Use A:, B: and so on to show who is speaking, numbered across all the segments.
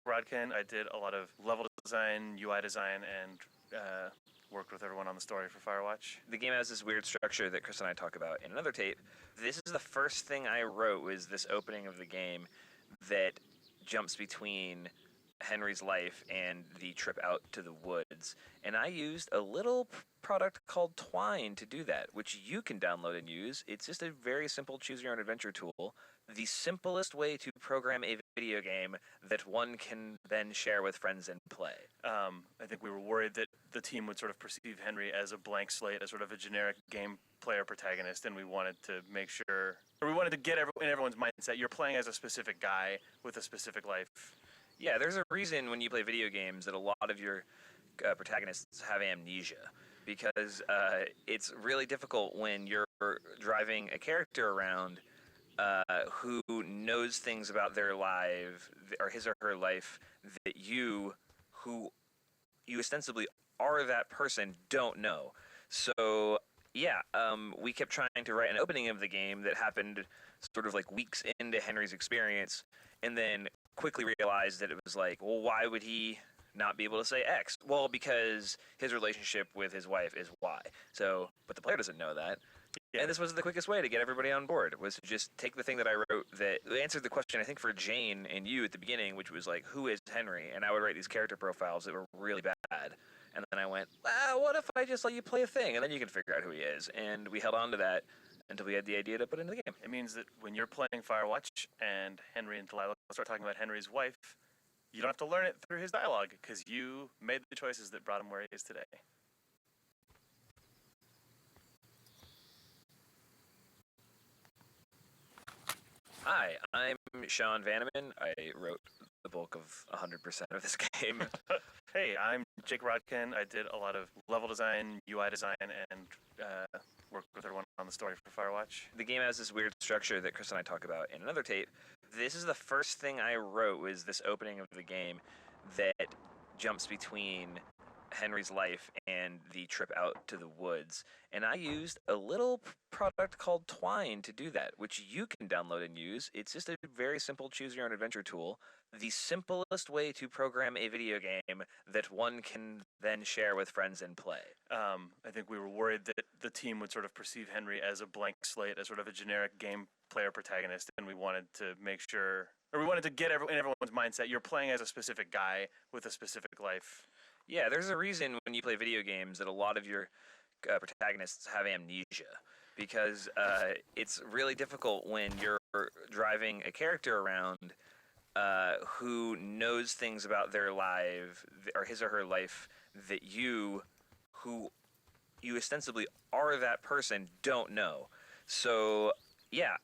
A: Rodkin. I did a lot of level design, UI design, and worked with everyone on the story for Firewatch.
B: The game has this weird structure that Chris and I talk about in another tape. This is the first thing I wrote, was this opening of the game that jumps between Henry's life and the trip out to the woods. And I used a little product called Twine to do that, which you can download and use. It's just a very simple choose-your-own-adventure tool. The simplest way to program a video game that one can then share with friends and play.
A: I think we were worried that the team would sort of perceive Henry as a blank slate, as sort of a generic game player protagonist, and we wanted to make sure, or we wanted to get in everyone's mindset, you're playing as a specific guy with a specific life.
B: Yeah, there's a reason when you play video games that a lot of your protagonists have amnesia, because it's really difficult when you're driving a character around who knows things about their life, or his or her life, that you, who you ostensibly are that person, don't know. So yeah, we kept trying to write an opening of the game that happened sort of like weeks into Henry's experience, and then quickly realized that it was like, well, why would he not be able to say X? Well, because his relationship with his wife is Y. So, but the player doesn't know that. Yeah. And this was the quickest way to get everybody on board, was to just take the thing that I wrote that answered the question, I think, for Jane and you at the beginning, which was like, who is Henry? And I would write these character profiles that were really bad. And then I went, what if I just let you play a thing, and then you can figure out who he is? And we held on to that until we had the idea to put into the game.
A: It means that when you're playing Firewatch and Henry and Delilah start talking about Henry's wife, you don't have to learn it through his dialogue, because you made the choices that brought him where he is today.
B: Hi, I'm Sean Vanneman. I wrote the bulk of 100% of this game.
A: Hey, I'm Jake Rodkin. I did a lot of level design, UI design, and worked with everyone on the story for Firewatch.
B: The game has this weird structure that Chris and I talk about in another tape. This is the first thing I wrote, was this opening of the game that jumps between Henry's life and the trip out to the woods. And I used a little product called Twine to do that, which you can download and use. It's just a very simple choose-your-own-adventure tool. The simplest way to program a video game that one can then share with friends and play.
A: I think we were worried that the team would sort of perceive Henry as a blank slate, as sort of a generic game player protagonist, and we wanted to make sure, or we wanted to get in everyone's mindset, you're playing as a specific guy with a specific life.
B: Yeah, there's a reason when you play video games that a lot of your protagonists have amnesia, because it's really difficult when you're driving a character around who knows things about their life, or his or her life, that you, who you ostensibly are that person, don't know. So yeah,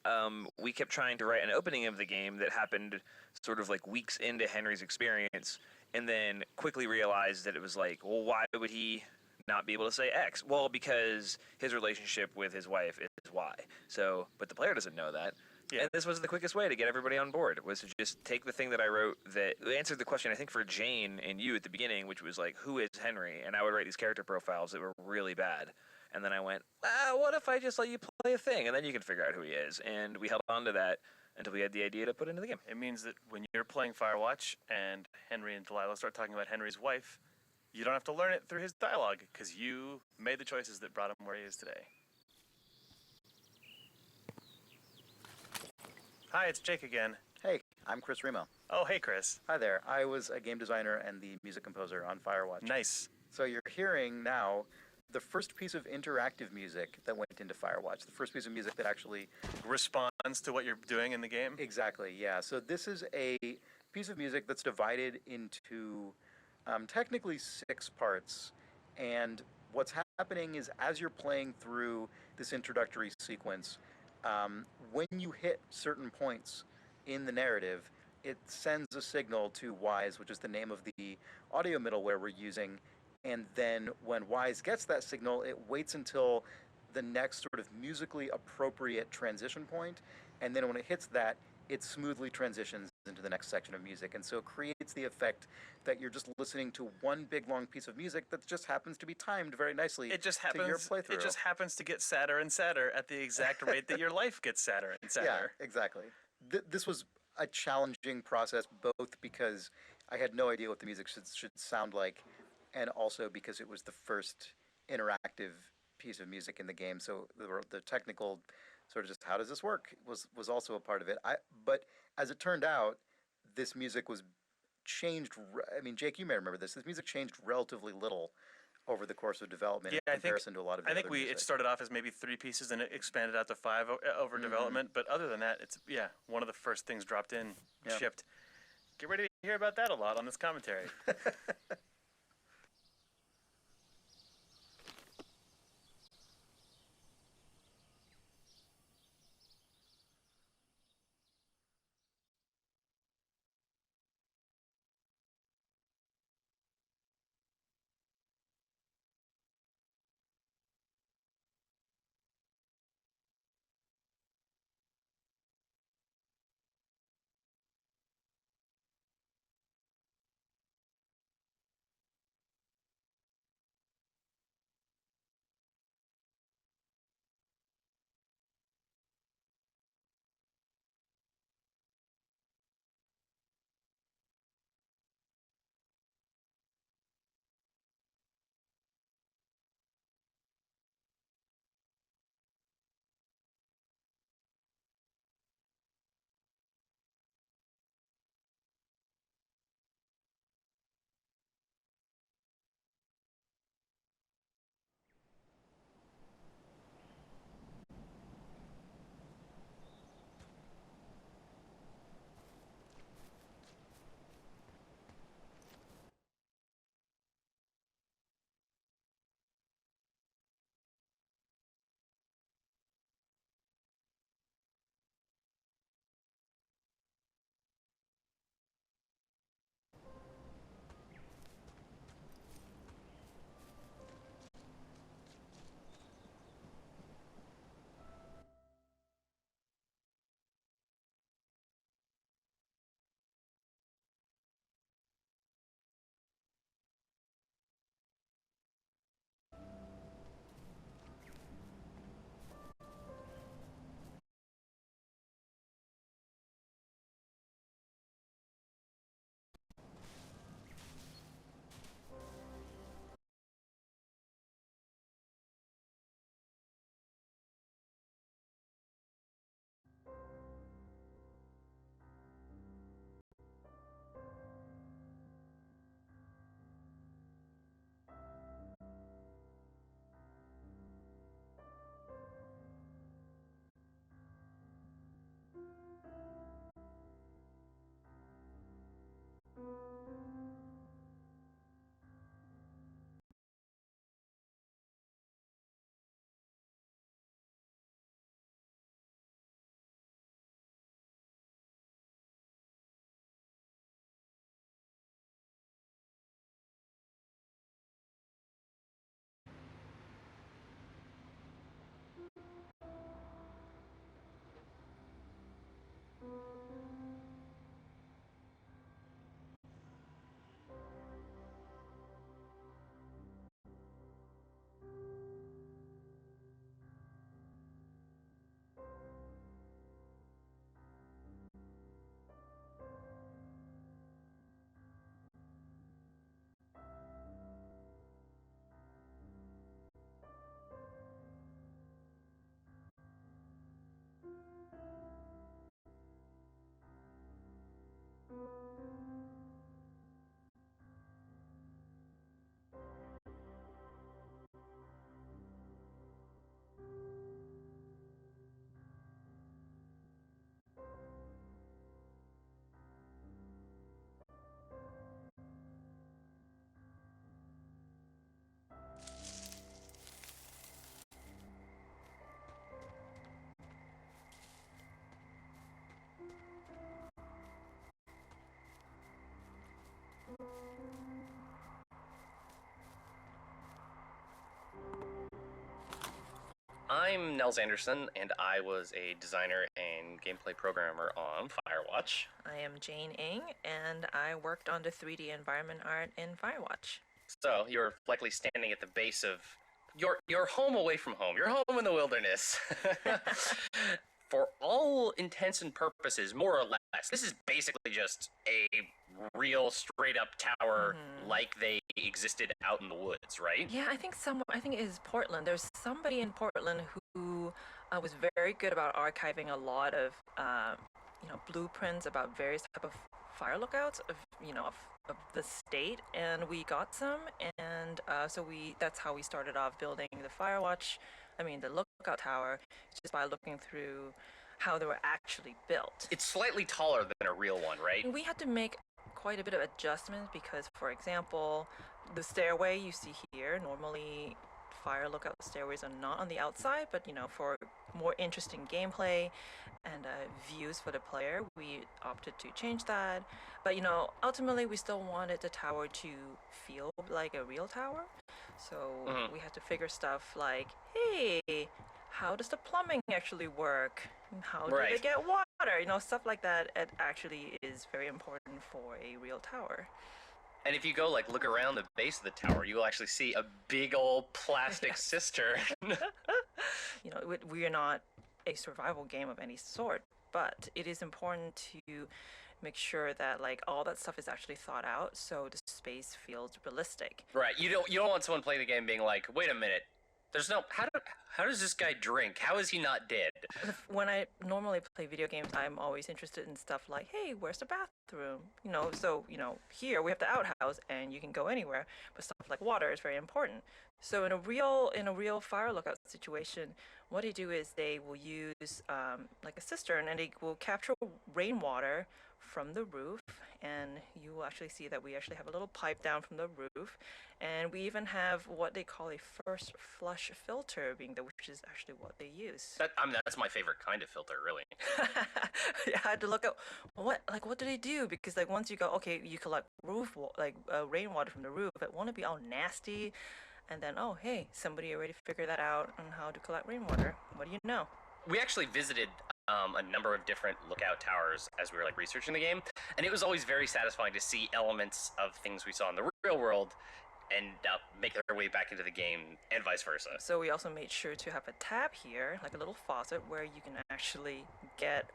B: we kept trying to write an opening of the game that happened sort of like weeks into Henry's experience, and then quickly realized that it was like, well, why would he not be able to say X? Well, because his relationship with his wife is Y. So, but the player doesn't know that. Yeah. And this was the quickest way to get everybody on board, was to just take the thing that I wrote that answered the question, I think, for Jane and you at the beginning, which was like, who is Henry? And I would write these character profiles that were really bad. And then I went, what if I just let you play a thing, and then you can figure out who he is? And we held on to that until we had the idea to put into the game.
A: It means that when you're playing Firewatch and Henry and Delilah start talking about Henry's wife, you don't have to learn it through his dialogue, because you made the choices that brought him where he is today. Hi, it's Jake again.
C: Hey, I'm Chris Remo.
A: Oh, hey, Chris.
C: Hi there. I was a game designer and the music composer on Firewatch.
A: Nice.
C: So you're hearing now the first piece of interactive music that went into Firewatch, the first piece of music that actually
A: responds to what you're doing in the game?
C: Exactly, yeah. So this is a piece of music that's divided into technically 6 parts, and what's happening is, as you're playing through this introductory sequence, when you hit certain points in the narrative, it sends a signal to Wise, which is the name of the audio middleware we're using, and then when Wise gets that signal, it waits until the next sort of musically appropriate transition point, and then when it hits that, it smoothly transitions into the next section of music, and so it creates the effect that you're just listening to one big long piece of music that just happens to be timed very nicely to your playthrough.
A: It just happens to get sadder and sadder at the exact rate that your life gets sadder and sadder.
C: Yeah, exactly. This was a challenging process, both because I had no idea what the music should sound like, and also because it was the first interactive piece of music in the game, so the technical sort of just how does this work was also a part of it. But as it turned out, this music was changed. I mean, Jake, you may remember this. This music changed relatively little over the course of development
A: Yeah,
C: in comparison to a lot of the
A: I think
C: other music.
A: it started off as maybe 3 pieces and it expanded out to 5 over development. But other than that, it's one of the first things dropped in,
C: Yeah.
A: shipped. Get ready to hear about that a lot on this commentary.
D: I'm Nels Anderson, and I was a designer and gameplay programmer on Firewatch.
E: I am Jane Ng, and I worked on the 3D environment art in Firewatch.
D: So you're likely standing at the base of your home away from home. You're home in the wilderness. For all intents and purposes, more or less, this is basically just a real straight up tower like they existed out in the woods, right?
E: Yeah, I think it is Portland. There's somebody in Portland who was very good about archiving a lot of blueprints about various type of fire lookouts of the state, and we got some, and that's how we started off building the Firewatch. I mean the lookout tower, just by looking through how they were actually built.
D: It's slightly taller than a real one, right?
E: We had to make quite a bit of adjustments because, for example, the stairway you see here, normally fire lookout stairways are not on the outside, but for more interesting gameplay and views for the player, we opted to change that. But ultimately, we still wanted the tower to feel like a real tower, so we had to figure stuff like, hey, how does the plumbing actually work? How do they get water? Stuff like that. It actually is very important for a real tower.
D: And if you go look around the base of the tower, you will actually see a big old plastic cistern.
E: We are not a survival game of any sort, but it is important to make sure that all that stuff is actually thought out, so the space feels realistic.
D: Right. You don't want someone playing the game being like, wait a minute. There's no how does this guy drink? How is he not dead?
E: When I normally play video games, I'm always interested in stuff like, hey, where's the bathroom? Here we have the outhouse and you can go anywhere, but stuff like water is very important. So in a real fire lookout situation, what they do is they will use a cistern, and they will capture rainwater from the roof, and you will actually see that we actually have a little pipe down from the roof, and we even have what they call a first flush filter being there, which is actually what they use.
D: That's my favorite kind of filter, really.
E: Yeah, I had to look at what do they do, because once you go, okay, you collect rainwater from the roof, it won't be all nasty, and then hey, somebody already figured that out on how to collect rainwater. What do you know?
D: We actually visited a number of different lookout towers as we were researching the game, and it was always very satisfying to see elements of things we saw in the real world and make their way back into the game, and vice versa.
E: So we also made sure to have a tab here, like a little faucet, where you can actually get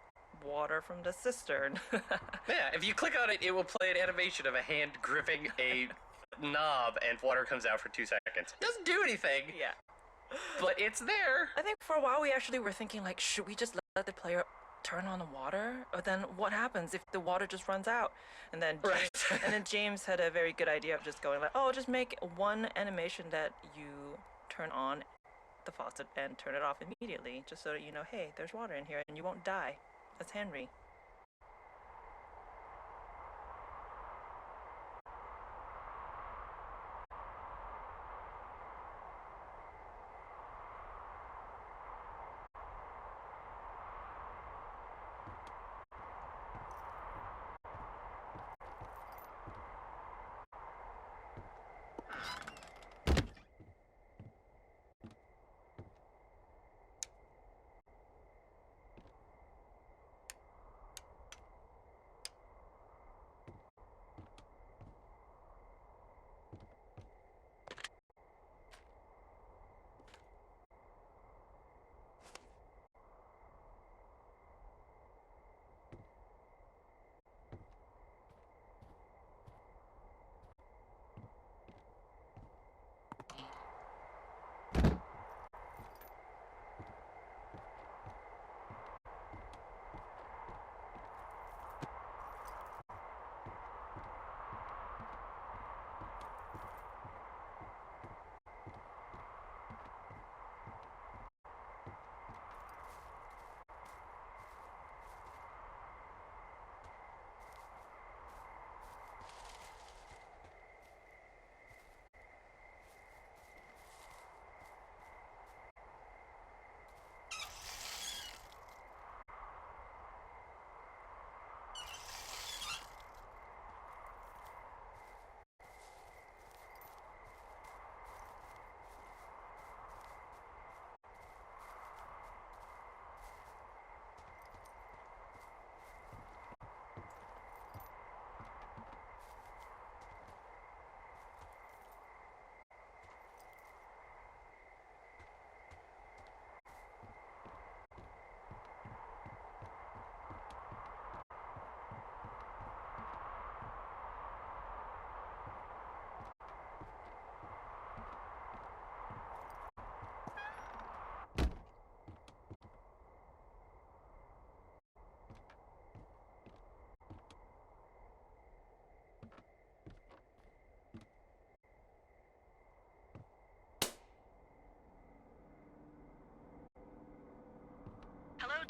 E: water from the cistern.
D: Yeah, if you click on it, it will play an animation of a hand gripping a knob and water comes out for 2 seconds. Doesn't do anything.
E: Yeah.
D: But it's there.
E: I think for a while we actually were thinking should we just let the player turn on the water? Or then what happens if the water just runs out? And then James had a very good idea of just going just make one animation that you turn on the faucet and turn it off immediately, just so that hey, there's water in here and you won't die. That's Henry.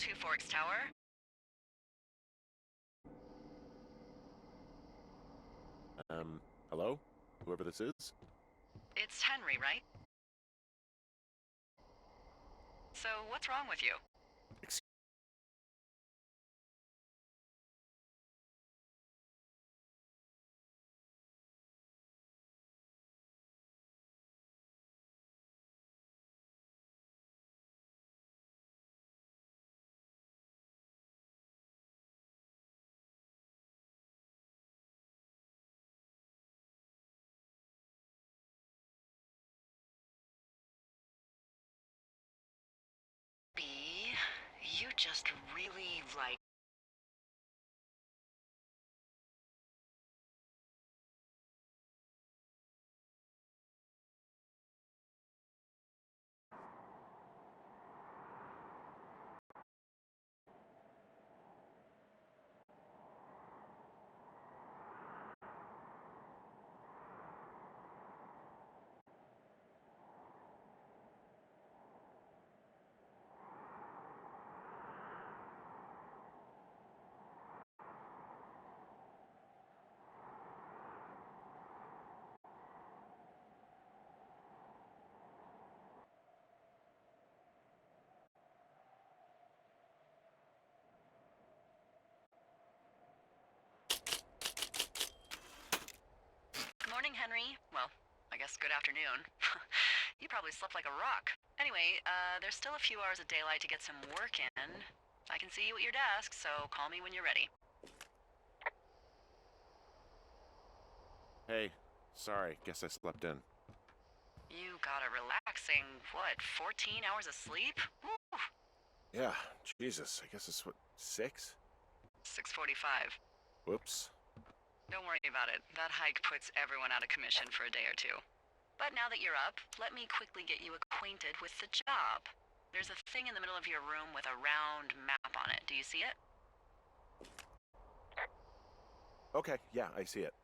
F: Two Forks Tower.
G: Hello? Whoever this is?
F: It's Henry, right? So, what's wrong with you? B, you just really, like... Good morning, Henry. Well, I guess good afternoon. You probably slept like a rock. Anyway, there's still a few hours of daylight to get some work in. I can see you at your desk, so call me when you're ready.
G: Hey, sorry, guess I slept in.
F: You got a relaxing, what, 14 hours of sleep? Woo!
G: Yeah, Jesus, I guess it's what, 6?
F: 6:45.
G: Whoops.
F: Don't worry about it. That hike puts everyone out of commission for a day or two. But now that you're up, let me quickly get you acquainted with the job. There's a thing in the middle of your room with a round map on it. Do you see it?
G: Okay, yeah, I see it.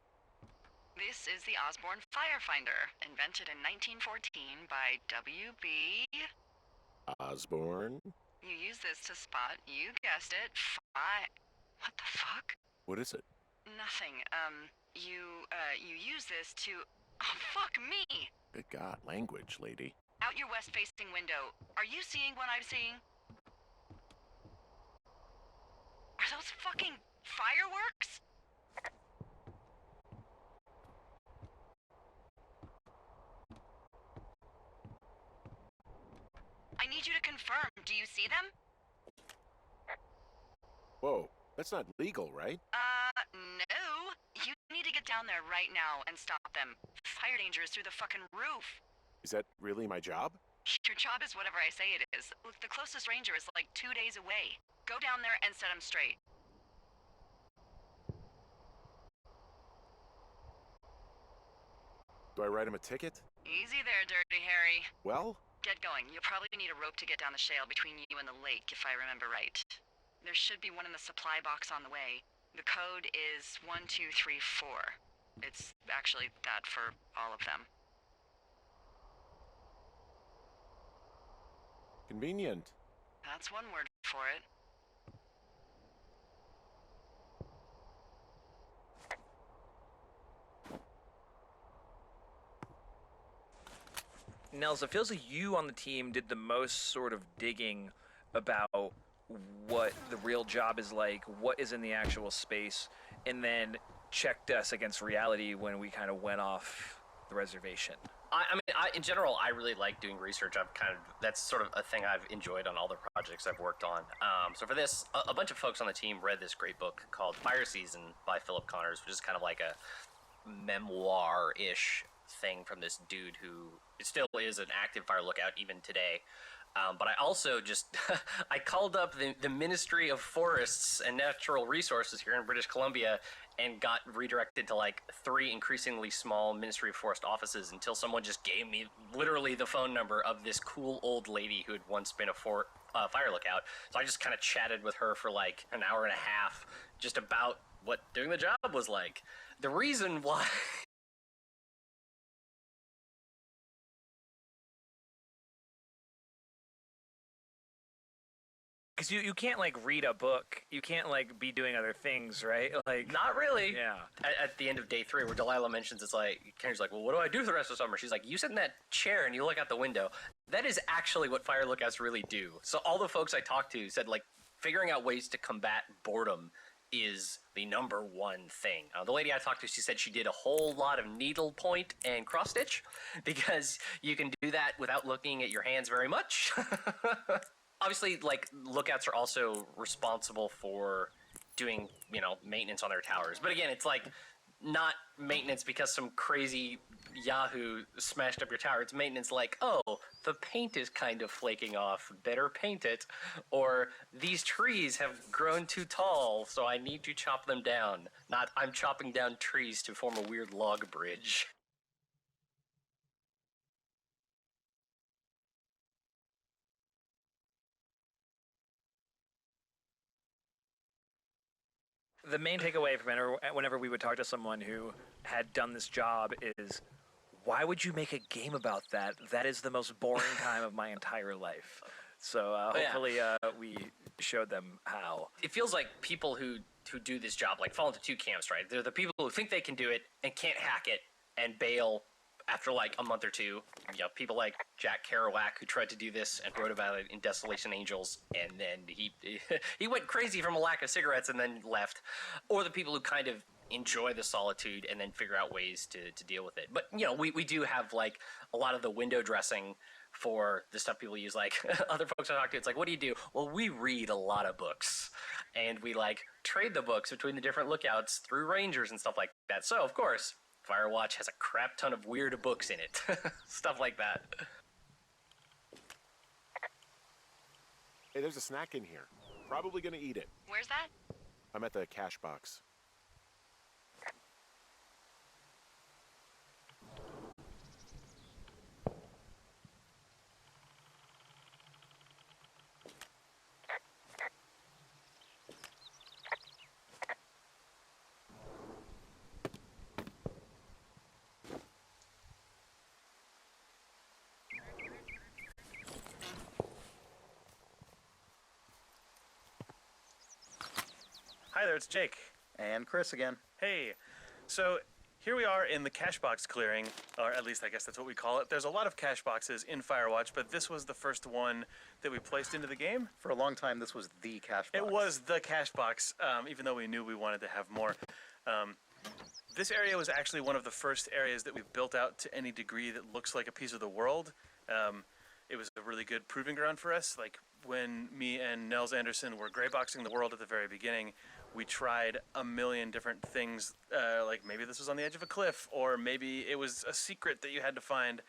F: This is the Osborne Firefinder, invented in 1914 by W.B.
G: Osborne?
F: You use this to spot, you guessed it, What the fuck?
G: What is it?
F: Nothing. You use this to... Oh, fuck me!
G: Good God, language, lady.
F: Out your west-facing window. Are you seeing what I'm seeing? Are those fucking fireworks? I need you to confirm. Do you see them?
G: Whoa, that's not legal, right?
F: No. You need to get down there right now and stop them. Fire danger is through the fucking roof.
G: Is that really my job?
F: Your job is whatever I say it is. Look, the closest ranger is like 2 days away. Go down there and set them straight.
G: Do I write him a ticket?
F: Easy there, Dirty Harry.
G: Well?
F: Get going. You'll probably need a rope to get down the shale between you and the lake, if I remember right. There should be one in the supply box on the way. The code is 1234. It's actually that for all of them.
G: Convenient.
F: That's one word for it.
B: Nels, it feels like you on the team did the most sort of digging about what the real job is like, what is in the actual space, and then checked us against reality when we kind of went off the reservation.
D: In general, I really like doing research. That's sort of a thing I've enjoyed on all the projects I've worked on. So for this, a bunch of folks on the team read this great book called Fire Season by Philip Connors, which is kind of like a memoir-ish thing from this dude who still is an active fire lookout even today. But I also just, I called up the Ministry of Forests and Natural Resources here in British Columbia and got redirected to like 3 increasingly small Ministry of Forest offices until someone just gave me literally the phone number of this cool old lady who had once been a fire lookout. So I just kind of chatted with her for like an hour and a half just about what doing the job was like. The reason why
B: Because you can't like read a book. You can't like be doing other things, right? Like
D: Not really.
B: Yeah.
D: At the end of day 3, where Delilah mentions it's like, Kenry's like, well, what do I do for the rest of the summer? She's like, you sit in that chair and you look out the window. That is actually what fire lookouts really do. So all the folks I talked to said, like, figuring out ways to combat boredom is the number one thing. The lady I talked to, she said she did a whole lot of needlepoint and cross stitch because you can do that without looking at your hands very much. Obviously, like, lookouts are also responsible for doing, maintenance on their towers. But again, it's like not maintenance because some crazy Yahoo smashed up your tower. It's maintenance like, oh, the paint is kind of flaking off. Better paint it. Or these trees have grown too tall, so I need to chop them down. Not I'm chopping down trees to form a weird log bridge.
B: The main takeaway from whenever we would talk to someone who had done this job is, why would you make a game about that? That is the most boring time of my entire life. So hopefully we showed them how.
D: It feels like people who do this job like fall into two camps, right? They're the people who think they can do it and can't hack it and bail after like a month or two. People like Jack Kerouac, who tried to do this and wrote about it in Desolation Angels, and then he went crazy from a lack of cigarettes and then left. Or the people who kind of enjoy the solitude and then figure out ways to deal with it. But we do have like a lot of the window dressing for the stuff people use. Like other folks I talk to, it's like, what do you do? Well, we read a lot of books, and we like trade the books between the different lookouts through rangers and stuff like that. So of course, Firewatch has a crap ton of weird books in it. Stuff like that.
G: Hey, there's a snack in here. Probably gonna eat it.
F: Where's that?
G: I'm at the cash box.
A: Hi there, it's Jake.
C: And Chris again.
A: Hey, so here we are in the cache box clearing, or at least I guess that's what we call it. There's a lot of cache boxes in Firewatch, but this was the first one that we placed into the game.
C: For a long time, this was the cache box.
A: It was the cache box, even though we knew we wanted to have more. This area was actually one of the first areas that we've built out to any degree that looks like a piece of the world. It was a really good proving ground for us. Like when me and Nels Anderson were grayboxing the world at the very beginning, we tried a million different things, like maybe this was on the edge of a cliff, or maybe it was a secret that you had to find.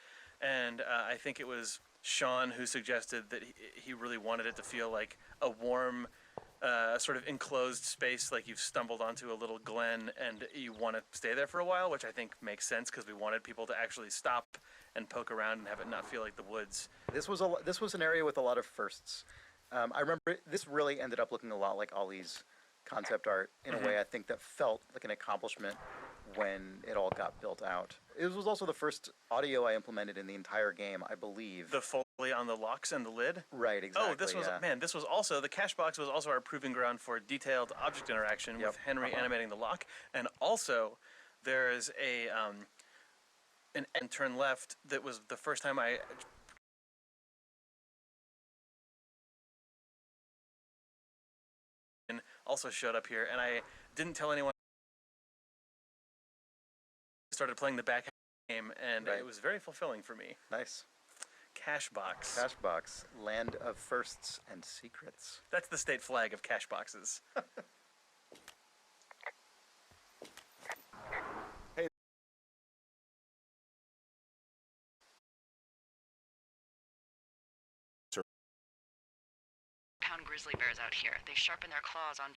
A: And I think it was Sean who suggested that he really wanted it to feel like a warm, sort of enclosed space, like you've stumbled onto a little glen and you want to stay there for a while, which I think makes sense because we wanted people to actually stop and poke around and have it not feel like the woods.
C: This was an area with a lot of firsts. I remember this really ended up looking a lot like Ollie's concept art in a way I think that felt like an accomplishment when it all got built out. It was also the first audio I implemented in the entire game, I believe.
A: The Foley on the locks and the lid?
C: Right, exactly.
A: Oh, this was, man, this was also, the cache box was also our proving ground for detailed object interaction with Henry animating the lock. And also, there's an end turn left that was the first time I also showed up here, and I didn't tell anyone. I started playing the back game, and it was very fulfilling for me.
C: Nice.
A: Cache box.
C: Cache box, land of firsts and secrets.
A: That's the state flag of cache boxes.
F: Pound grizzly bears out here. They sharpen their claws on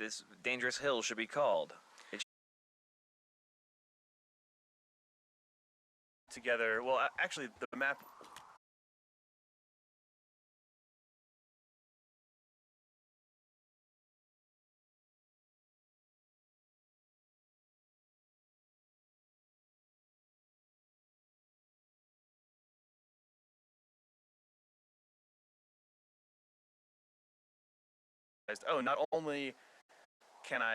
B: this dangerous hill should be called.
A: Together, well, actually, the map. Oh, not only can I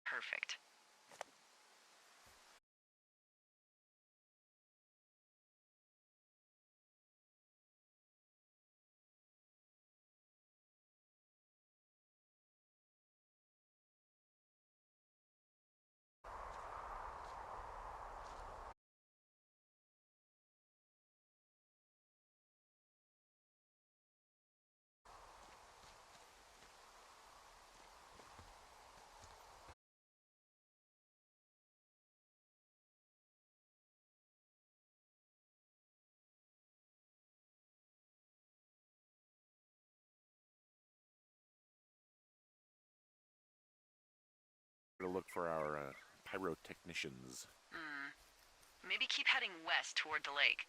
F: Perfect.
G: To look for our pyrotechnicians.
F: Maybe keep heading west toward the lake.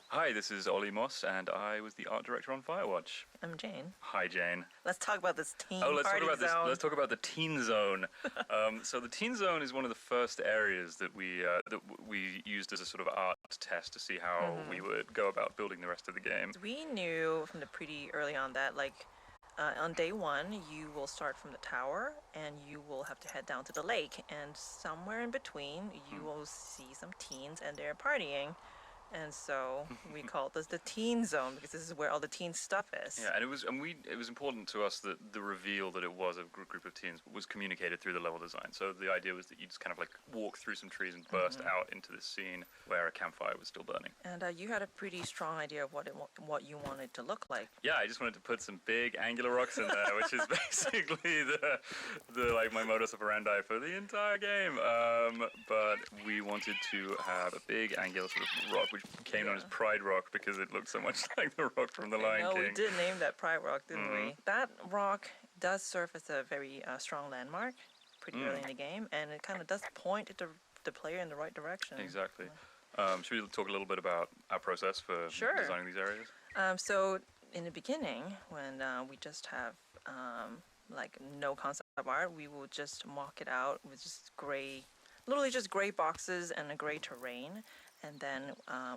H: Hi, this is Ollie Moss, and I was the art director on Firewatch.
E: I'm Jane.
H: Hi, Jane.
E: Let's talk about this teen
H: Let's
E: party
H: talk about
E: zone.
H: Let's talk about the Teen Zone. So the Teen Zone is one of the first areas that we used as a sort of art test to see how we would go about building the rest of the game.
E: We knew from the pretty early on that, like, on day one, you will start from the tower, and you will have to head down to the lake, and somewhere in between, you will see some teens, and they're partying. And so we call this the teen zone because this is where all the teen stuff is.
H: Yeah, and it was important to us that the reveal that it was a group of teens was communicated through the level design. So the idea was that you just kind of like walk through some trees and burst out into this scene where a campfire was still burning.
E: And you had a pretty strong idea of what you wanted to look like.
H: Yeah, I just wanted to put some big angular rocks in there, which is basically the like my modus operandi for the entire game. But we wanted to have a big angular sort of rock, which became known as Pride Rock because it looked so much like the rock from The Lion King.
E: We did name that Pride Rock, didn't we? That rock does serve as a very strong landmark pretty early in the game, and it kind of does point the player in the right direction.
H: Exactly. Should we talk a little bit about our process for designing these areas?
E: So in the beginning, when we just have like no concept art, we will just mock it out with just gray, literally just gray boxes and a gray terrain. and then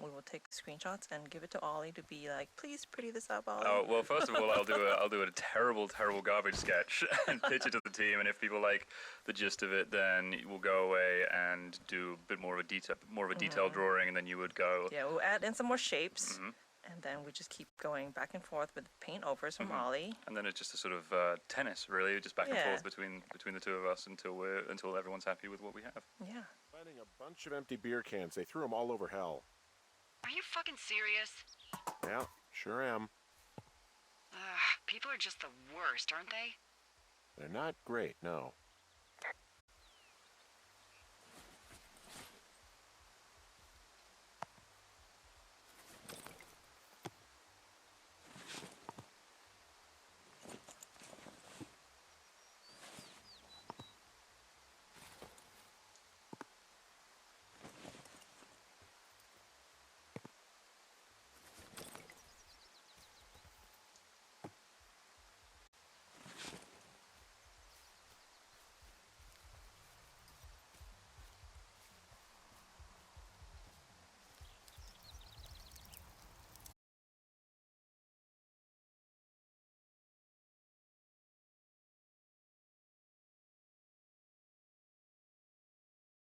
E: we will take screenshots and give it to Ollie to be like, please pretty this up, Ollie.
H: Oh well, first of all, I'll do a terrible garbage sketch and pitch it to the team, and if people like the gist of it, then we'll go away and do a bit more of a detailed drawing, and then you would go.
E: Yeah, we'll add in some more shapes, and then we just keep going back and forth with paint overs from Ollie.
H: And then it's just a sort of tennis, really, just back and forth between the two of us until everyone's happy with what we have.
E: Yeah.
G: Finding a bunch of empty beer cans. They threw them all over hell.
F: Are you fucking serious?
G: Yeah, sure am.
F: Ugh, people are just the worst, aren't they?
G: They're not great, no.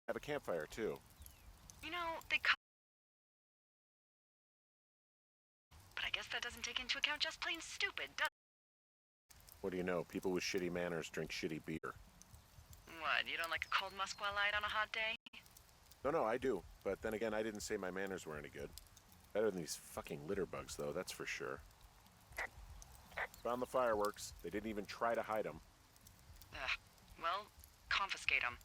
G: Have a campfire, too.
F: You know, but I guess that doesn't take into account just plain stupid, does
G: What do you know? People with shitty manners drink shitty beer.
F: What, you don't like a cold Musqua Light on a hot day?
G: No, I do. But then again, I didn't say my manners were any good. Better than these fucking litter bugs, though, that's for sure. Found the fireworks. They didn't even try to hide them.
F: Ugh. Well, confiscate them.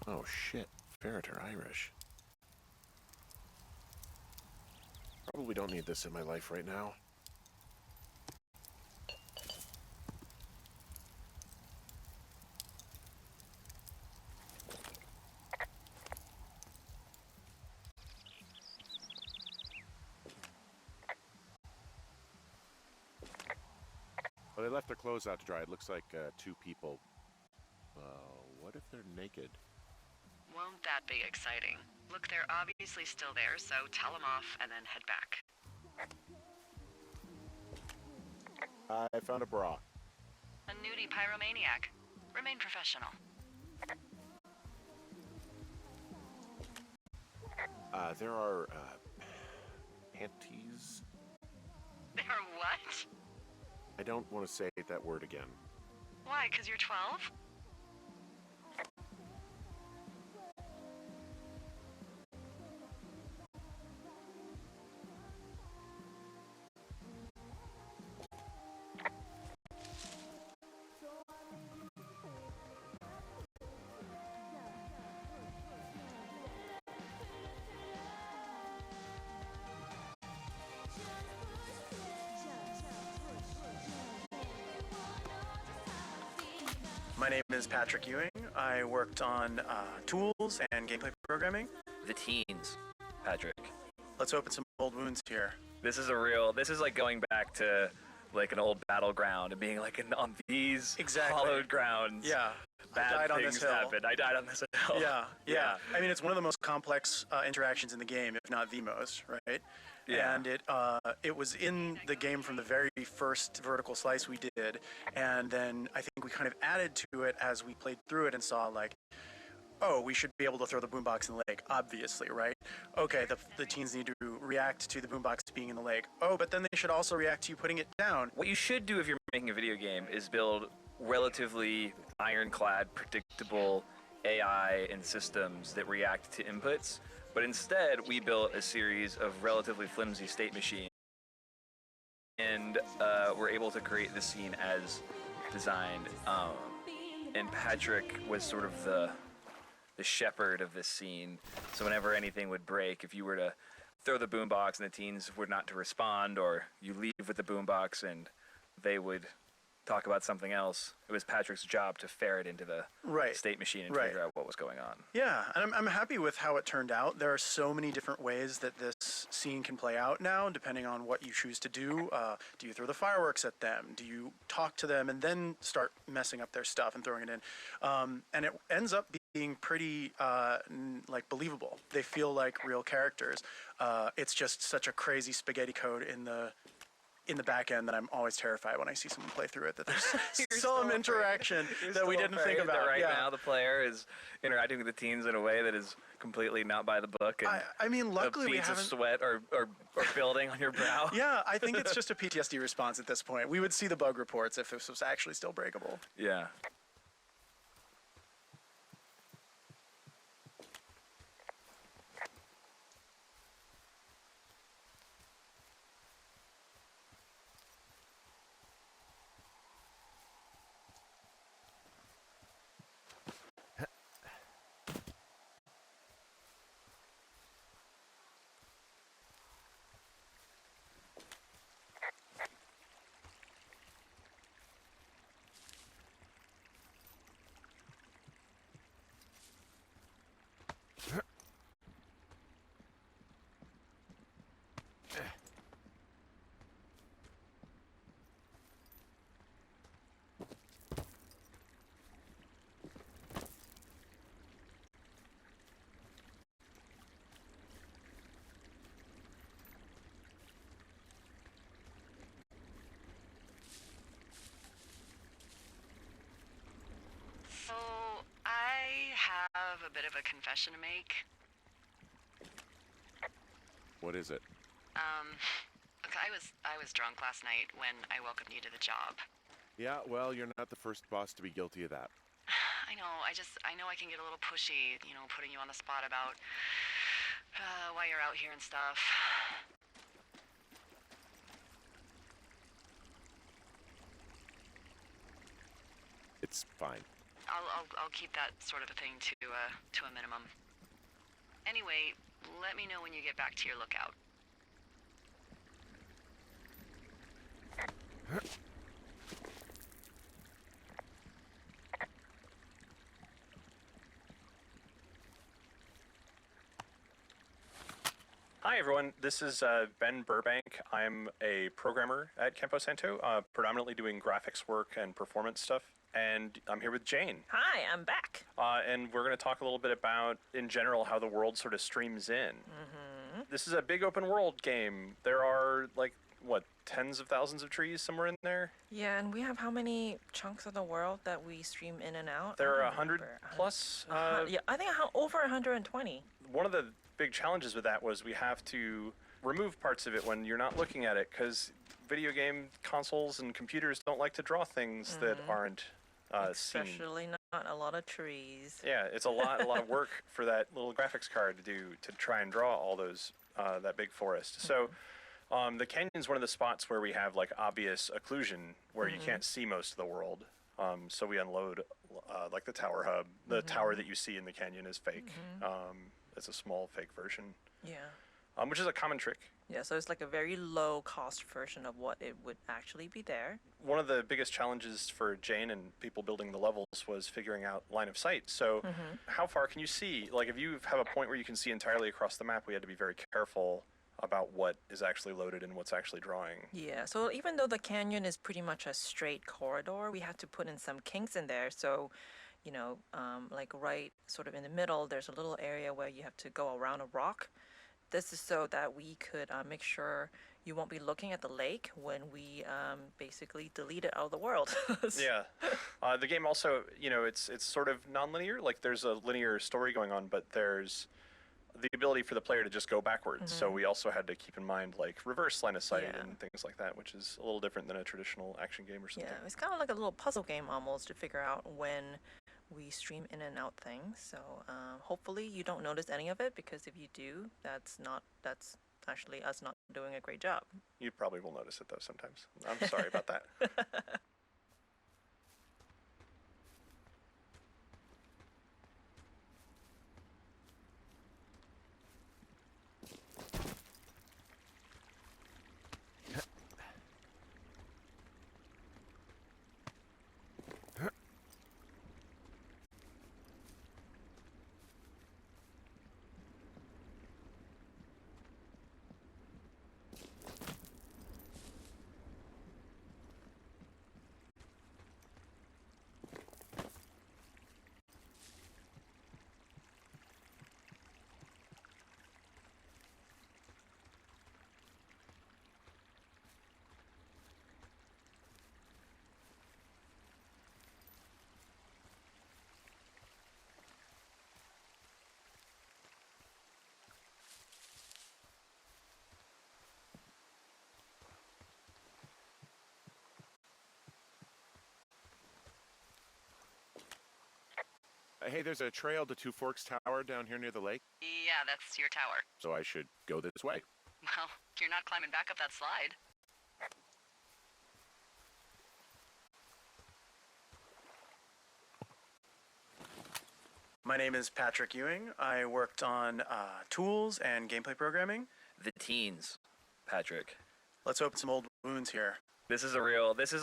G: Oh, shit. Ferret are Irish. Probably don't need this in my life right now. Well, they left their clothes out to dry. It looks like two people. What if they're naked?
F: Won't that be exciting? Look, they're obviously still there, so tell them off and then head back.
G: I found a bra.
F: A nudie pyromaniac. Remain professional.
G: There are, panties?
F: They're what?
G: I don't want to say that word again.
F: Why, 'cause you're 12?
A: My name is Patrick Ewing. I worked on tools and gameplay programming.
B: The teens, Patrick.
A: Let's open some old wounds here.
B: This is like going back to like an old battleground and being like on these hallowed grounds.
A: Yeah.
B: Bad
A: I died on
B: things
A: this hill.
B: happened. I died on this hill.
A: Yeah. I mean, it's one of the most complex interactions in the game, if not the most, right?
B: Yeah.
A: And it was in the game from the very first vertical slice we did, and then I think we kind of added to it as we played through it and saw like, oh, we should be able to throw the boombox in the lake, obviously, right? Okay, the teens need to react to the boombox being in the lake. Oh, but then they should also react to you putting it down.
B: What you should do if you're making a video game is build relatively ironclad, predictable AI and systems that react to inputs. But instead, we built a series of relatively flimsy state machines, and we're able to create the scene as designed. And Patrick was sort of the shepherd of this scene. So whenever anything would break, if you were to throw the boombox and the teens were not to respond, or you leave with the boombox and they would talk about something else. It was Patrick's job to ferret into the
I: Right.
B: state machine and
I: Right.
B: figure out what was going on.
I: Yeah, and I'm happy with how it turned out. There are so many different ways that this scene can play out now, depending on what you choose to do. Do you throw the fireworks at them? Do you talk to them and then start messing up their stuff and throwing it in? And it ends up being pretty like believable. They feel like real characters. It's just such a crazy spaghetti code in the back end that I'm always terrified when I see someone play through it, that there's some interaction that we didn't think about.
B: Right now, the player is interacting with the teens in a way that is completely not by the book. And
I: I mean, luckily we
B: beads of
I: haven't.
B: sweat are building on your brow.
I: Yeah, I think it's just a PTSD response at this point. We would see the bug reports if this was actually still breakable.
B: Yeah.
F: So, I have a bit of a confession to make.
G: What is it?
F: Look, I was drunk last night when I welcomed you to the job.
G: Yeah, well, you're not the first boss to be guilty of that.
F: I know, I know I can get a little pushy, putting you on the spot about why you're out here and stuff.
G: It's fine.
F: I'll keep that sort of a thing to a minimum. Anyway, let me know when you get back to your lookout.
J: Hi everyone, this is Ben Burbank. I'm a programmer at Campo Santo, predominantly doing graphics work and performance stuff. And I'm here with Jane.
E: Hi, I'm back.
J: And we're going to talk a little bit about, in general, how the world sort of streams in. This is a big open world game. There are, like, what, tens of thousands of trees somewhere in there?
E: Yeah, and we have how many chunks of the world that we stream in and out?
J: There
E: I
J: are
E: don't
J: 100
E: remember.
J: plus.
E: Yeah, I think over 120.
J: One of the big challenges with that was we have to remove parts of it when you're not looking at it, because video game consoles and computers don't like to draw things that aren't seen.
E: Especially not a lot of trees.
J: Yeah, it's a lot of work for that little graphics card to do to try and draw all those that big forest. So the canyon's one of the spots where we have like obvious occlusion where you can't see most of the world. So we unload like the tower hub. The tower that you see in the canyon is fake. It's a small fake version.
E: Yeah.
J: Which is a common trick.
E: Yeah, so it's like a very low cost version of what it would actually be there.
J: One of the biggest challenges for Jane and people building the levels was figuring out line of sight. So how far can you see? Like if you have a point where you can see entirely across the map, we had to be very careful about what is actually loaded and what's actually drawing.
E: Yeah, so even though the canyon is pretty much a straight corridor, we had to put in some kinks in there. So, like right sort of in the middle, there's a little area where you have to go around a rock. This is so that we could make sure you won't be looking at the lake when we basically delete it out of the world.
J: Yeah. The game also, it's sort of non-linear. Like there's a linear story going on, but there's the ability for the player to just go backwards. So we also had to keep in mind like reverse line of sight and things like that, which is a little different than a traditional action game or something.
E: Yeah, it's kind of like a little puzzle game almost to figure out when we stream in and out things. So hopefully you don't notice any of it, because if you do, that's actually us not doing a great job.
J: You probably will notice it though sometimes. I'm sorry about that.
G: Hey, there's a trail to Two Forks Tower down here near the lake,
F: Yeah, that's your tower.
G: so I should go this way.
F: Well, you're not climbing back up that slide.
I: My name is Patrick Ewing. I worked on tools and gameplay programming.
B: The teens, Patrick.
I: Let's open some old wounds here.
B: This is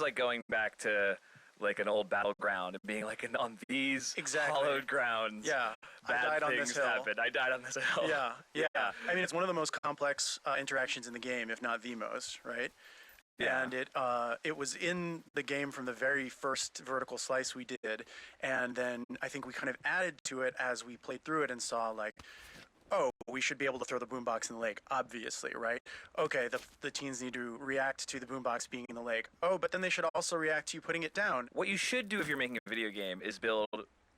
B: like going back to like an old battleground and being like on these
I: Exactly.
B: hallowed grounds.
I: Yeah,
B: Bad
I: I died on
B: things
I: this hill.
B: happened. I died on this hill.
I: Yeah. I mean, it's one of the most complex interactions in the game, if not the most, right?
B: Yeah.
I: And it was in the game from the very first vertical slice we did, and then I think we kind of added to it as we played through it and saw like, oh, we should be able to throw the boombox in the lake, obviously, right? Okay, the teens need to react to the boombox being in the lake. Oh, but then they should also react to you putting it down.
B: What you should do if you're making a video game is build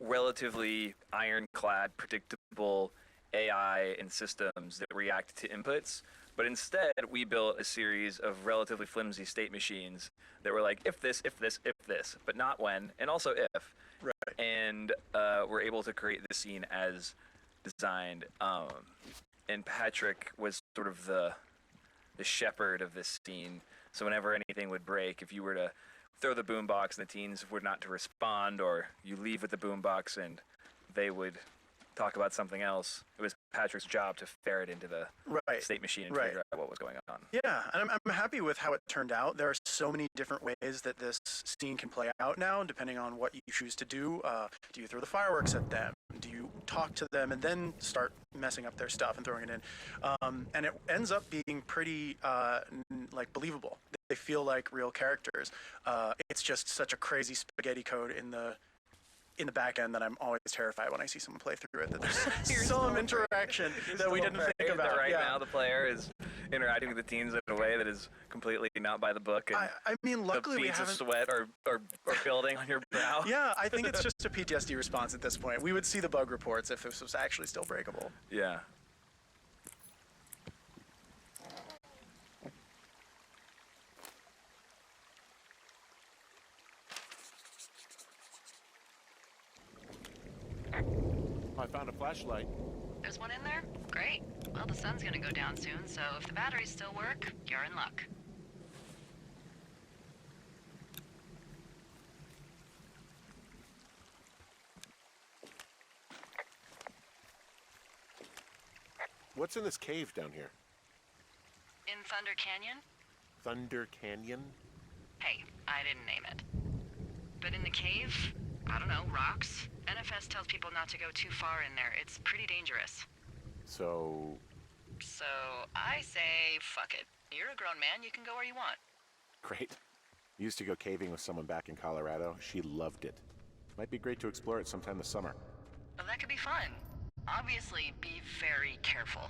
B: relatively ironclad, predictable AI and systems that react to inputs. But instead, we built a series of relatively flimsy state machines that were like, if this, but not when, and also if.
I: Right.
B: And we're able to create the scene as designed. And Patrick was sort of the shepherd of this scene. So whenever anything would break, if you were to throw the boombox and the teens were not to respond, or you leave with the boombox and they would talk about something else, it was Patrick's job to ferret into the
I: Right.
B: state machine and
I: Right.
B: figure out what was going on.
I: Yeah, and I'm happy with how it turned out. There are so many different ways that this scene can play out now, depending on what you choose to do. Do you throw the fireworks at them? Do you talk to them and then start messing up their stuff and throwing it in? And it ends up being pretty like believable. They feel like real characters. It's just such a crazy spaghetti code in the back end that I'm always terrified when I see someone play through it. That there's some interaction that we didn't think about.
B: Right
I: Yeah.
B: now, the player is interacting with the teens in a way that is completely not by the book. And
I: I mean, luckily
B: the
I: we
B: beads of
I: haven't.
B: sweat are building on your brow.
I: Yeah, I think it's just a PTSD response at this point. We would see the bug reports if this was actually still breakable.
B: Yeah.
G: I found a flashlight.
F: There's one in there? Great. Well, the sun's gonna go down soon, so if the batteries still work, you're in luck.
G: What's in this cave down here?
F: In Thunder Canyon?
G: Thunder Canyon?
F: Hey, I didn't name it. But in the cave, I don't know, rocks. NFS tells people not to go too far in there. It's pretty dangerous.
G: So,
F: So I say, fuck it. You're a grown man, you can go where you want.
G: great. Used to go caving with someone back in Colorado. She loved it. Might be great to explore it sometime this summer.
F: Well, that could be fun. Obviously, be very careful.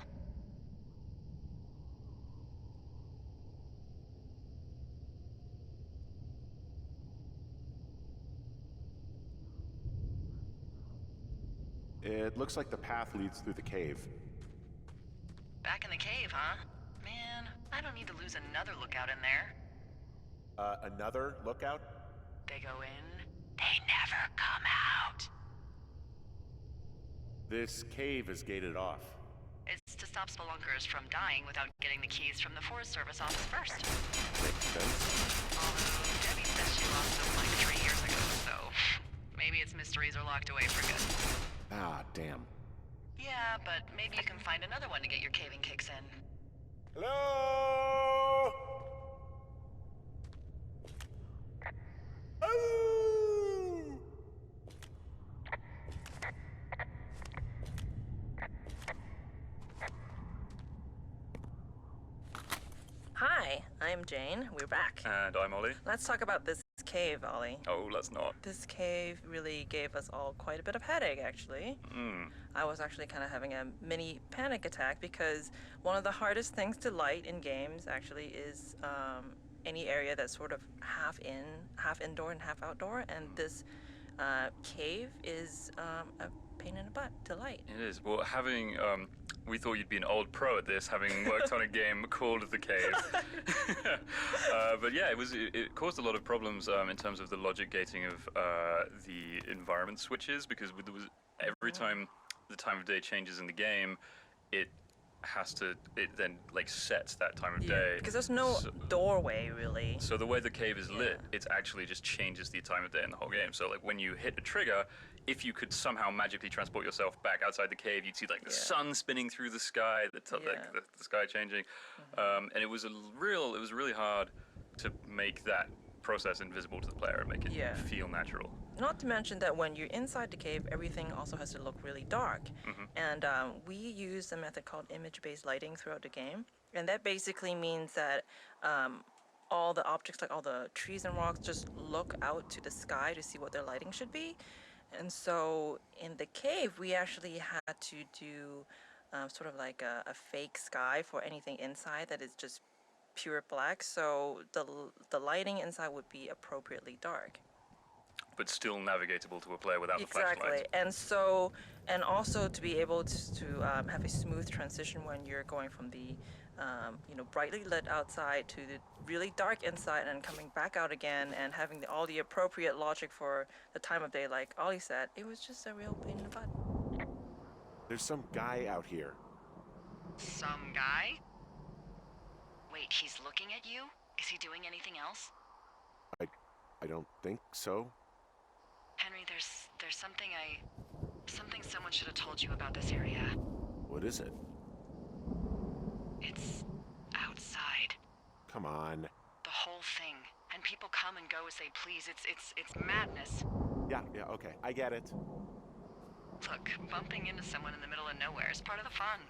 G: It looks like the path leads through the cave.
F: Back in the cave, huh? Man, I don't need to lose another lookout in there.
G: Another lookout?
F: They go in, they never come out.
G: This cave is gated off.
F: It's to stop spelunkers from dying without getting the keys from the Forest Service office first.
G: Makes sense.
F: Although Debbie says she lost them like 3 years ago, so maybe its mysteries are locked away for good.
G: Ah, damn.
F: Yeah, but maybe you can find another one to get your caving kicks in.
G: Hello? Oh!
E: Hi, I'm Jane. We're back.
H: And I'm Ollie.
E: Let's talk about this cave, Ollie.
H: Oh, let's not.
E: This cave really gave us all quite a bit of headache, actually. I was actually kind of having a mini panic attack because one of the hardest things to light in games actually is any area that's sort of half indoor and half outdoor, and this cave is a pain in the butt to light.
H: It is. Well, having we thought you'd be an old pro at this, having worked on a game called The Cave. But yeah, it caused a lot of problems in terms of the logic gating of the environment switches, because there was every time the time of day changes in the game, it then like sets that time of day.
E: Because there's no doorway really.
H: So the way the cave is lit, it actually just changes the time of day in the whole game. So like when you hit a trigger, if you could somehow magically transport yourself back outside the cave, you'd see like the sun spinning through the sky, like the sky changing, and it was really hard to make that process invisible to the player and make it feel natural.
E: Not to mention that when you're inside the cave, everything also has to look really dark. And we use a method called image-based lighting throughout the game. And that basically means that all the objects, like all the trees and rocks, just look out to the sky to see what their lighting should be. And so in the cave, we actually had to do sort of like a fake sky for anything inside that is just pure black. So the lighting inside would be appropriately dark.
H: But still navigatable to a player without the flashlight.
E: Exactly, and also to be able to have a smooth transition when you're going from the brightly lit outside to the really dark inside and coming back out again, and having all the appropriate logic for the time of day, like Ollie said, it was just a real pain in the butt.
G: There's some guy out here.
F: Some guy? Wait, he's looking at you? Is he doing anything else?
G: I don't think so.
F: Henry, there's something someone should have told you about this area.
G: What is it?
F: It's outside.
G: Come on.
F: The whole thing. And people come and go as they please. It's madness.
G: Yeah, okay. I get it.
F: Look, bumping into someone in the middle of nowhere is part of the fun.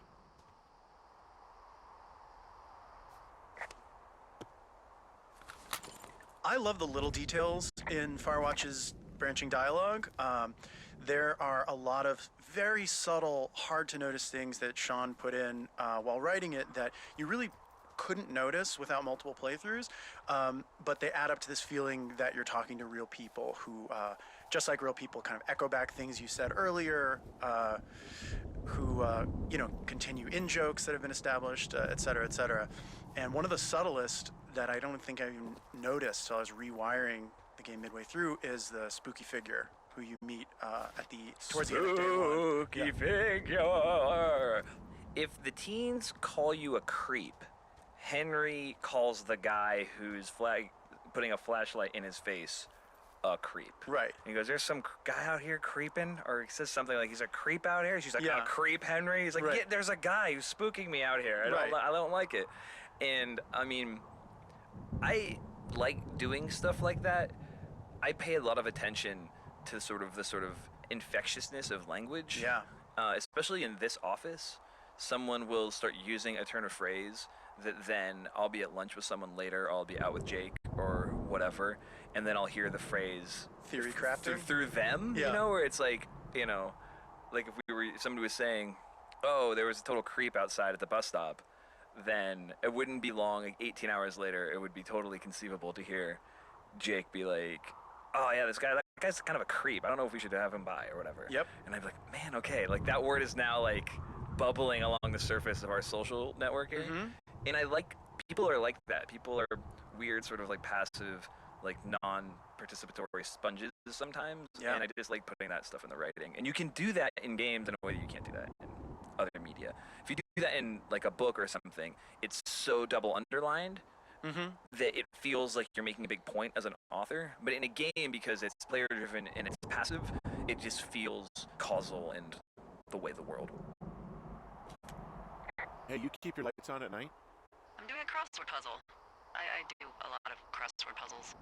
I: I love the little details in Firewatch's branching dialogue. There are a lot of very subtle, hard-to-notice things that Sean put in while writing it that you really couldn't notice without multiple playthroughs, but they add up to this feeling that you're talking to real people who, just like real people, kind of echo back things you said earlier, who continue in jokes that have been established, et cetera, et cetera. And one of the subtlest that I don't think I even noticed till I was rewiring the game midway through is the spooky figure who you meet towards the end of day one.
B: Spooky figure. If the teens call you a creep, Henry calls the guy who's putting a flashlight in his face a creep.
I: Right.
B: And he goes, "There's some guy out here creeping," or he says something like, "He's a creep out here." She's like, "A creep, Henry." He's like,
I: Right.
B: "Yeah, there's a guy who's spooking me out here. I don't like it." And I mean, I like doing stuff like that. I pay a lot of attention to the sort of infectiousness of language.
I: Yeah.
B: Especially in this office, someone will start using a turn of phrase that then I'll be at lunch with someone later, I'll be out with Jake or whatever, and then I'll hear the phrase
I: Theory crafting?
B: through them, where it's like, like if somebody was saying, "Oh, there was a total creep outside at the bus stop," then it wouldn't be long, like 18 hours later, it would be totally conceivable to hear Jake be like, "Oh yeah, that guy's kind of a creep. I don't know if we should have him by or whatever."
I: Yep.
B: And I'd be like, "Man, okay, like that word is now like bubbling along the surface of our social networking."
I: Mm-hmm.
B: And people are like that. People are weird, sort of like passive, like non-participatory sponges sometimes.
I: Yeah.
B: And I just like putting that stuff in the writing. And you can do that in games in a way that you can't do that in other media. If you do that in like a book or something, it's so double underlined that it feels like you're making a big point as an author. But in a game, because it's player driven and it's passive, it just feels causal and the way the world.
G: Hey, you keep your lights on at night?
F: I'm doing a crossword puzzle. I do a lot of crossword puzzles.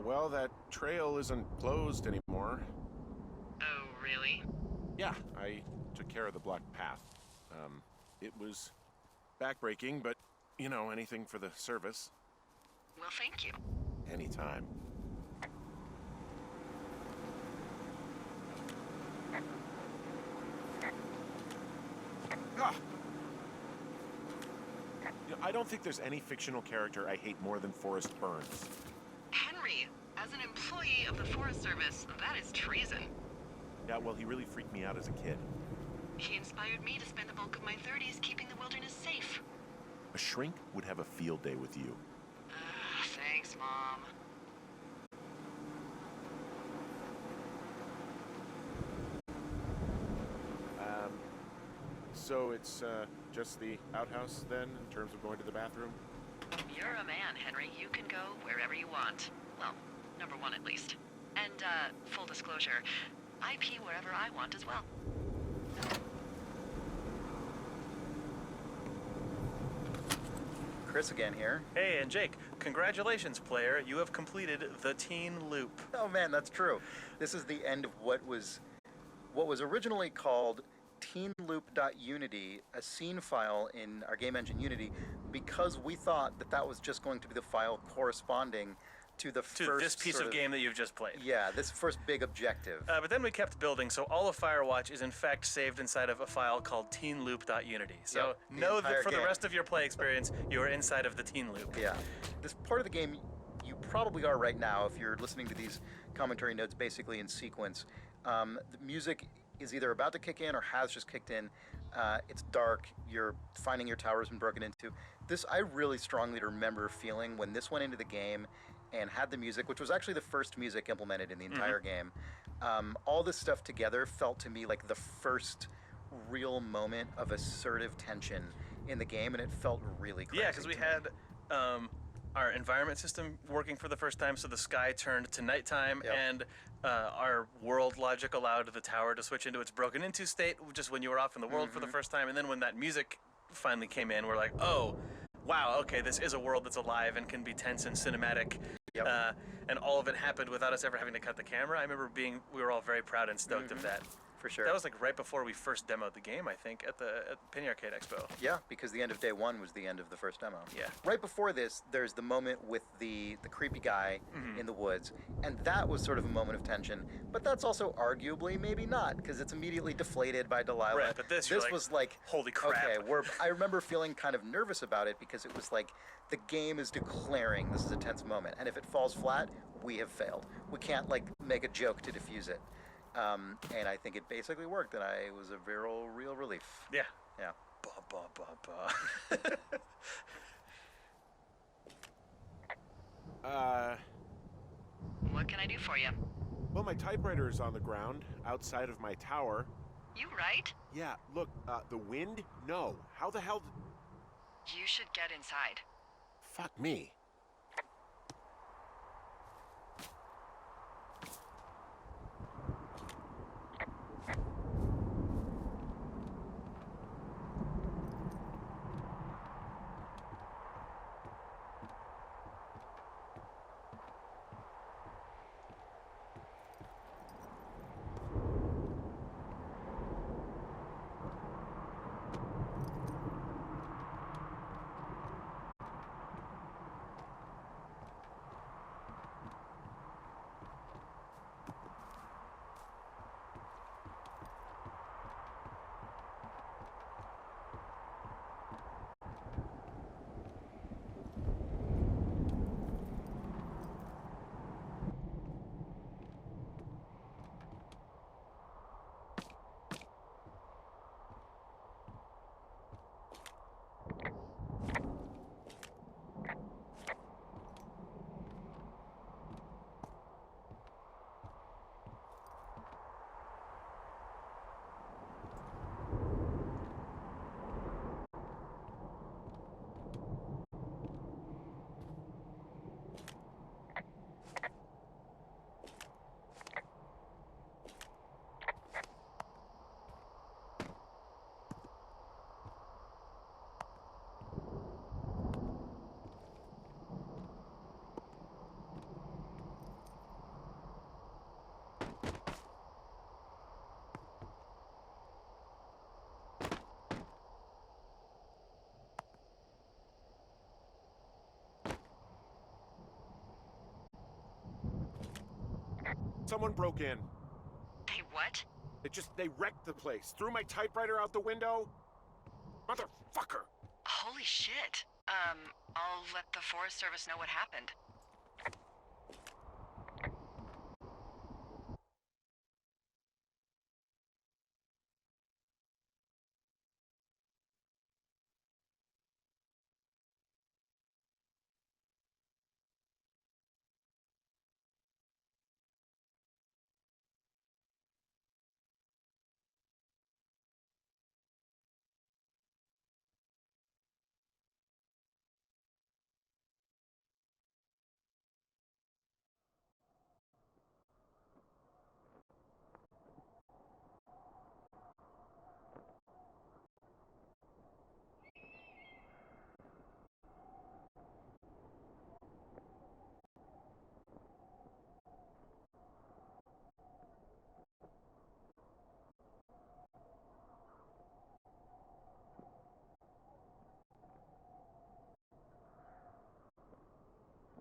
G: Well, that trail isn't closed anymore.
F: Oh, really?
G: Yeah, I took care of the blocked path. It was backbreaking, but, you know, anything for the service.
F: Well, thank you.
G: Anytime. Ah! You know, I don't think there's any fictional character I hate more than Forrest Burns.
F: Henry, as an employee of the Forest Service, that is treason.
G: Yeah, well, he really freaked me out as a kid.
F: He inspired me to spend the bulk of my 30s keeping the wilderness safe.
G: A shrink would have a field day with you.
F: Thanks, Mom.
G: So it's just the outhouse then, in terms of going to the bathroom?
F: You're a man, Henry. You can go wherever you want. Well, number one at least. And, full disclosure, I pee wherever I want as well.
C: Chris again here.
A: Hey, and Jake, congratulations, player. You have completed the Teen Loop.
C: Oh man, that's true. This is the end of what was originally called teenloop.unity, a scene file in our game engine Unity, because we thought that that was just going to be the file corresponding to the
A: To
C: first
A: this piece
C: sort
A: of game that you've just played.
C: Yeah, this first big objective.
A: But then we kept building, so all of Firewatch is in fact saved inside of a file called teenloop.unity. So
C: Yep, the
A: know that
C: entire
A: for the
C: game.
A: rest of your play experience, you are inside of the Teen Loop.
C: Yeah. This part of the game, you probably are right now if you're listening to these commentary notes basically in sequence. The music is either about to kick in or has just kicked in. It's dark. You're finding your tower's been broken into. This, I really strongly remember feeling when this went into the game and had the music, which was actually the first music implemented in the entire game. All this stuff together felt to me like the first real moment of assertive tension in the game, and it felt really crazy.
A: Yeah, because we had our environment system working for the first time, so the sky turned to nighttime,
C: Yep.
A: and our world logic allowed the tower to switch into its broken into state just when you were off in the world for the first time. And then when that music finally came in, we're like, oh, wow, okay, this is a world that's alive and can be tense and cinematic.
C: Yep.
A: And all of it happened without us ever having to cut the camera. I remember we were all very proud and stoked of that.
C: For sure.
A: That was like right before we first demoed the game, I think, at the Penny Arcade Expo.
C: Yeah, because the end of day one was the end of the first demo.
A: Yeah.
C: Right before this, there's the moment with the creepy guy in the woods, and that was sort of a moment of tension. But that's also arguably maybe not, because it's immediately deflated by Delilah.
A: Right, but this, you're like,
C: was like,
A: holy crap.
C: Okay, I remember feeling kind of nervous about it because it was like the game is declaring this is a tense moment, and if it falls flat, we have failed. We can't like make a joke to diffuse it. And I think it basically worked, and it was a real relief.
A: Yeah.
C: Yeah.
A: Ba, ba, ba, ba.
F: What can I do for you?
G: Well, my typewriter is on the ground, outside of my tower.
F: You right?
G: Yeah, look, the wind? No. How the hell
F: You should get inside.
G: Fuck me. Someone broke in.
F: They what?
G: They wrecked the place. Threw my typewriter out the window. Motherfucker!
F: Holy shit. I'll let the Forest Service know what happened.